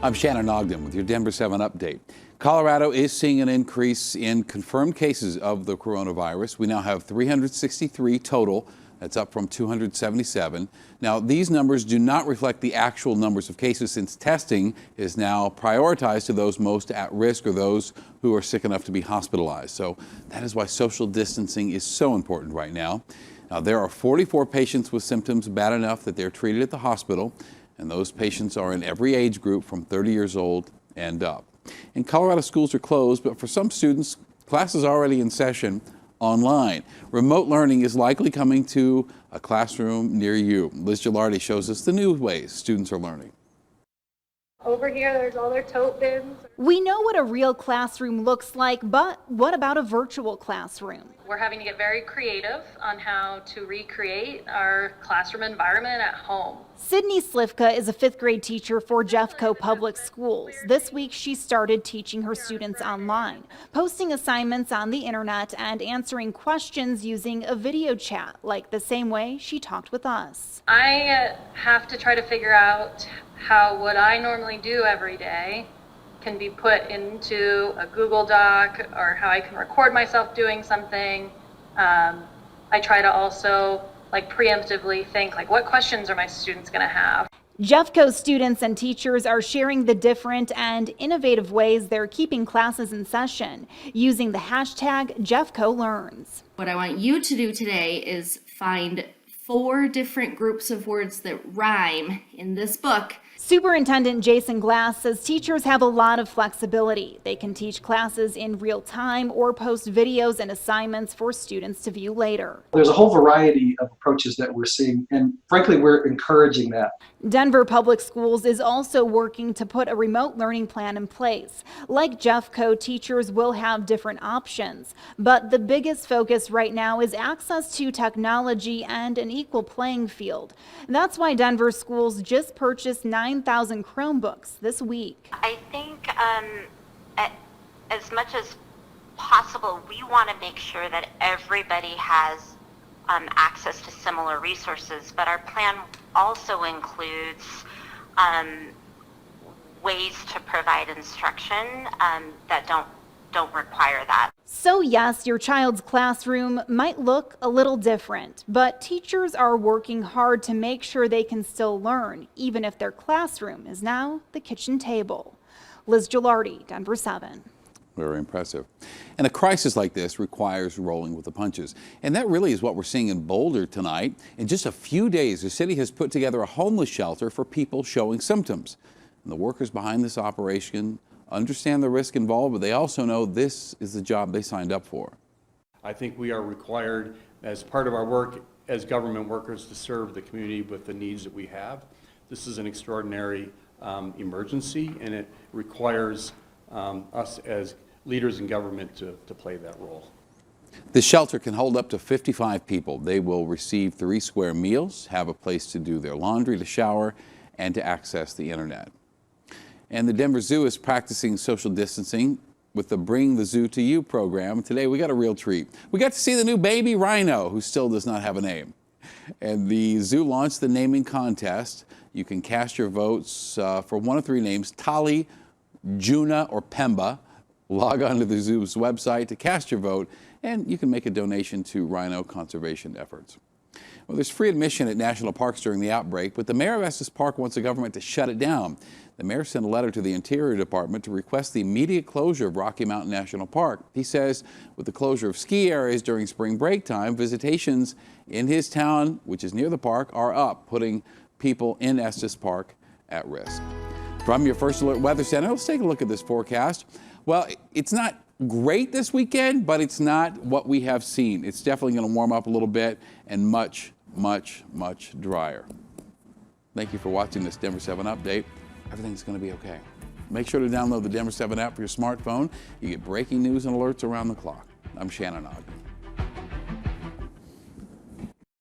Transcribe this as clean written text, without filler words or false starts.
I'm Shannon Ogden with your Denver 7 update. Colorado is seeing an increase in confirmed cases of the coronavirus. We now have 363 total. That's up from 277. Now, these numbers do not reflect the actual numbers of cases, since testing is now prioritized to those most at risk or those who are sick enough to be hospitalized. So that is why social distancing is so important right now. Now, there are 44 patients with symptoms bad enough that they're treated at the hospital, and those patients are in every age group from 30 years old and up. In Colorado, schools are closed, but for some students, classes are already in session online. Remote learning is likely coming to a classroom near you. Liz Gilardi shows us the new ways students are learning. Over here, there's all their tote bins. We know what a real classroom looks like, but what about a virtual classroom? We're having to get very creative on how to recreate our classroom environment at home. Sydney Slivka is a 5th grade teacher for Jeffco Public Schools. This week, she started teaching her students online, posting assignments on the internet and answering questions using a video chat, like the same way she talked with us. I have to try to figure out how what I normally do every day can be put into a Google Doc, or how I can record myself doing something. I try to also preemptively think, what questions are my students going to have? Jeffco students and teachers are sharing the different and innovative ways they're keeping classes in session, using the hashtag JeffcoLearns. What I want you to do today is find 4 different groups of words that rhyme in this book. Superintendent Jason Glass says teachers have a lot of flexibility. They can teach classes in real time or post videos and assignments for students to view later. There's a whole variety of approaches that we're seeing, and frankly, we're encouraging that. Denver Public Schools is also working to put a remote learning plan in place. Like Jeffco, teachers will have different options, but the biggest focus right now is access to technology and an equal playing field. That's why Denver schools just purchased 9,000 Chromebooks this week. I think as much as possible, we want to make sure that everybody has access to similar resources, but our plan also includes ways to provide instruction that don't require that. So yes, your child's classroom might look a little different, but teachers are working hard to make sure they can still learn, even if their classroom is now the kitchen table. Liz Gilardi, Denver 7. Very impressive. And a crisis like this requires rolling with the punches. And that really is what we're seeing in Boulder tonight. In just a few days, the city has put together a homeless shelter for people showing symptoms. And the workers behind this operation understand the risk involved, but they also know this is the job they signed up for. I think we are required, as part of our work as government workers, to serve the community with the needs that we have. This is an extraordinary emergency, and it requires us as leaders in government to play that role. The shelter can hold up to 55 people. They will receive 3 square meals, have a place to do their laundry, to shower, and to access the internet. And the Denver Zoo is practicing social distancing with the Bring the Zoo to You program. Today we got a real treat. We got to see the new baby rhino, who still does not have a name. And the zoo launched the naming contest. You can cast your votes for one of 3 names: Tali, Juna, or Pemba. Log on to the zoo's website to cast your vote, and you can make a donation to rhino conservation efforts. Well, there's free admission at national parks during the outbreak, but the mayor of Estes Park wants the government to shut it down. The mayor sent a letter to the Interior Department to request the immediate closure of Rocky Mountain National Park. He says with the closure of ski areas during spring break time, visitations in his town, which is near the park, are up, putting people in Estes Park at risk. From your First Alert Weather Center, let's take a look at this forecast. Well, it's not great this weekend, but it's not what we have seen. It's definitely going to warm up a little bit and much, much, much drier. Thank you for watching this Denver 7 update. Everything's going to be okay. Make sure to download the Denver 7 app for your smartphone. You get breaking news and alerts around the clock. I'm Shannon Ogden.